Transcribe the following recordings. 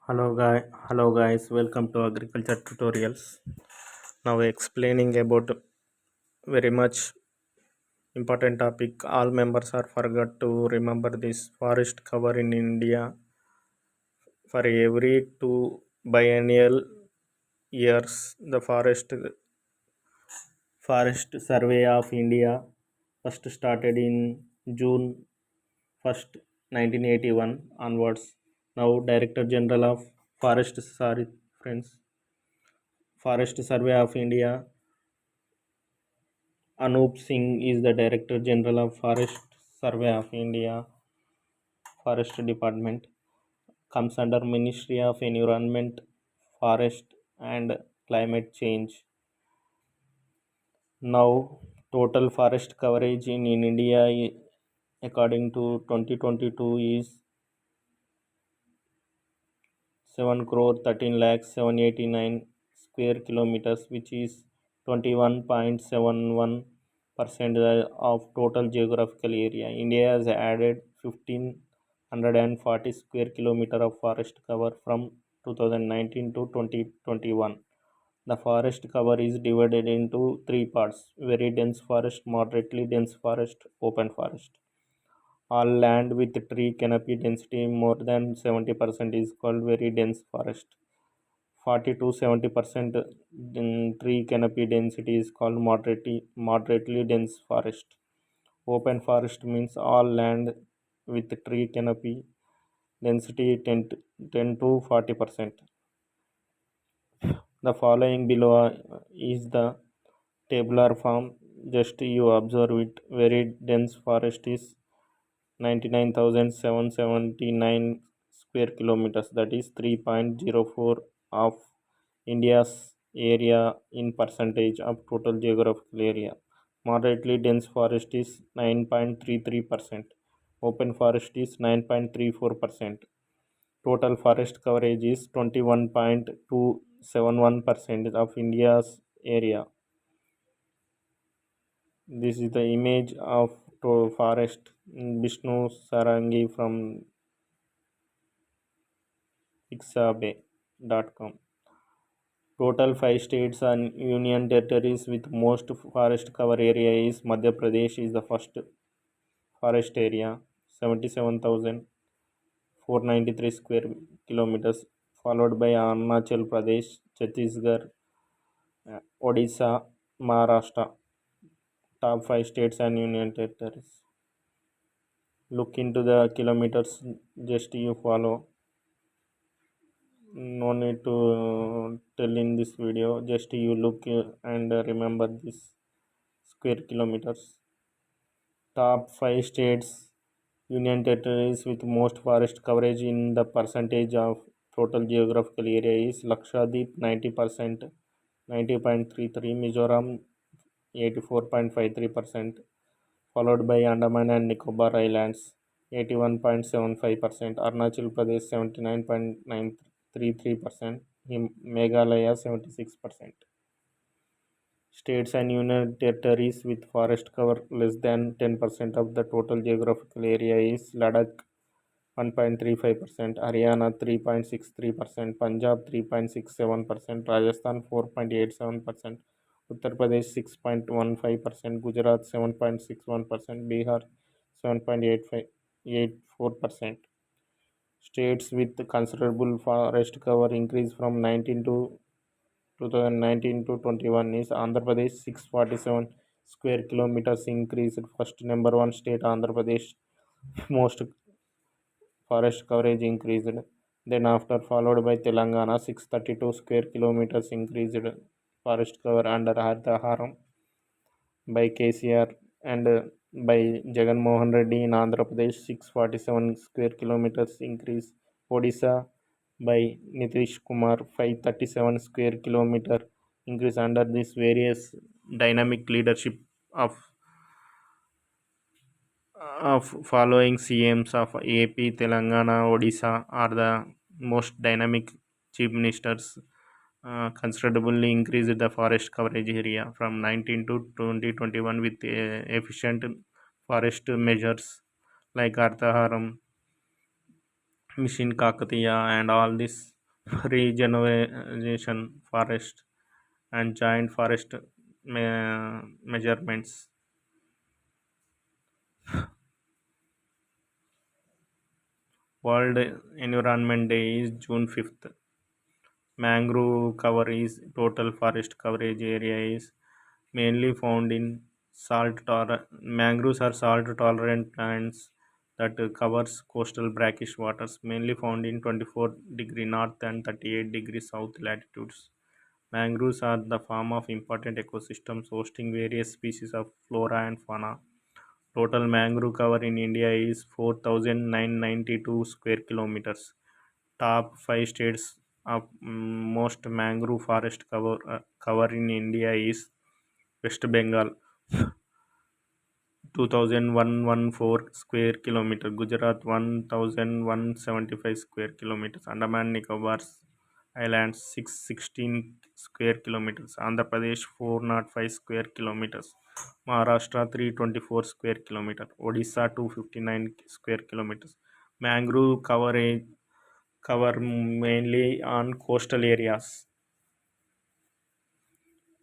Hello guys, welcome to agriculture tutorials. Now explaining about very much important topic. All members are forgot to remember this forest cover in India for every two biennial years. The Forest Survey of India first started in June 1st, 1981 onwards. Now Director General of Friends, Forest Survey of India Anup Singh is the Director General of Forest Survey of India Forest Department. Comes under Ministry of Environment, Forest and Climate Change. Now, total forest coverage in India according to 2022 is 7 crore 13 lakhs 789 square kilometers, which is 21.71% of total geographical area. India has added 1540 square kilometer of forest cover from 2019 to 2021. The forest cover is divided into three parts: very dense forest, moderately dense forest, open forest. All land with tree canopy density more than 70% is called very dense forest. 40 to 70% in tree canopy density is called moderately dense forest. Open forest means all land with tree canopy density 10 to 40%. The following below is the tabular form. Just you observe it. Very dense forest is 99,779 square kilometers, that is 3.04 of India's area in percentage of total geographical area. Moderately dense forest is 9.33%. Open forest is 9.34%. Total forest coverage is 21.271% of India's area. This is the image of forest Vishnu Sarangi from Pixabay.com. Total 5 states and union territories with most forest cover area is Madhya Pradesh is the first forest area, 77,493 square kilometers, followed by Arunachal Pradesh, Chhattisgarh, Odisha, Maharashtra. Top 5 states and union territories. Look into the kilometers, just you follow. No need to tell in this video, just you look and remember this square kilometers. Top 5 states union territories with most forest coverage in the percentage of total geographical area is Lakshadweep 90%, 90.33, Mizoram 84.53%, followed by Andaman and Nicobar Islands 81.75%, Arunachal Pradesh 79.933%, Meghalaya 76%. States and union territories with forest cover less than 10% of the total geographical area is Ladakh 1.35%, Haryana 3.63%, Punjab 3.67%, Rajasthan 4.87%, Uttar Pradesh 6.15%, Gujarat 7.61%, Bihar 7.84%. States with considerable forest cover increase from 2019 to 21 is Andhra Pradesh 647 square kilometers increased. First number one state Andhra Pradesh most forest coverage increased. Then after followed by Telangana 632 square kilometers increased forest cover under Harthaharam by KCR and by Jagan Mohan Reddy in Andhra Pradesh 647 square kilometers increase. Odisha by Nitish Kumar 537 square kilometer increase under this various dynamic leadership of following CMs of AP, Telangana, Odisha are the most dynamic chief ministers. Considerably increased the forest coverage area from 19 to 2021 with efficient forest measures like Arthaharam, Mission Kakatiya, and all this regeneration forest and giant forest measurements. World Environment Day is June 5th. Mangrove cover is total forest coverage area is mainly found in salt tolerant mangroves are salt tolerant plants that covers coastal brackish waters mainly found in 24-degree north and 38-degree south latitudes. Mangroves are the form of important ecosystems hosting various species of flora and fauna. Total mangrove cover in India is 4,992 square kilometers. Top 5 states of most mangrove forest cover in India is West Bengal 2114 square kilometer, Gujarat 1175 square kilometers, Andaman Nicobar Islands 616 square kilometers, Andhra Pradesh 405 square kilometers, Maharashtra 324 square kilometer, Odisha 259 square kilometers. Mangrove cover mainly on coastal areas.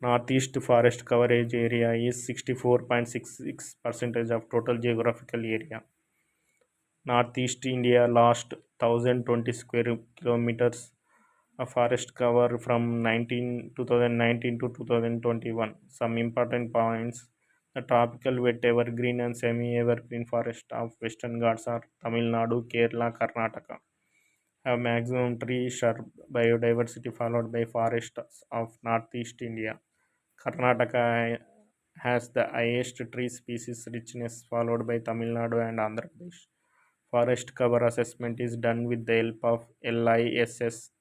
Northeast forest coverage area is 64.66% of total geographical area. Northeast India lost 1020 square kilometers of forest cover from 2019 to 2021. Some important points: the tropical wet evergreen and semi-evergreen forest of Western Ghats are Tamil Nadu, Kerala, Karnataka have maximum tree shrub biodiversity followed by forests of Northeast India. Karnataka has the highest tree species richness, followed by Tamil Nadu and Andhra Pradesh. Forest cover assessment is done with the help of LISS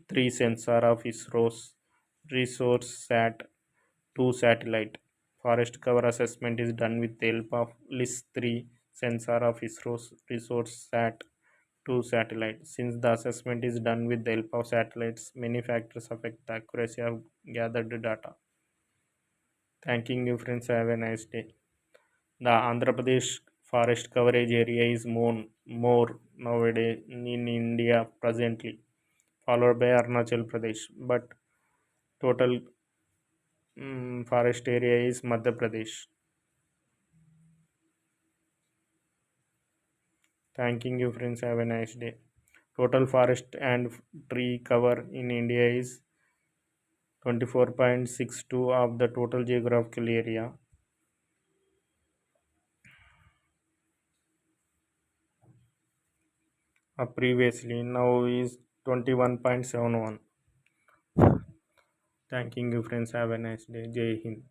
3 sensor of ISRO's ResourceSat 2 satellite. Forest cover assessment is done with the help of LIS 3 sensor of ISRO's ResourceSat 2 satellite. Since the assessment is done with the help of satellites, many factors affect the accuracy of gathered data. Thanking you, friends. Have a nice day. The Andhra Pradesh forest coverage area is more nowadays in India presently, followed by Arunachal Pradesh. But total forest area is Madhya Pradesh. Thanking you, friends. Have a nice day. Total forest and tree cover in India is 24.62 of the total geographical area. Previously, now is 21.71. Thanking you, friends. Have a nice day. Jai Hind.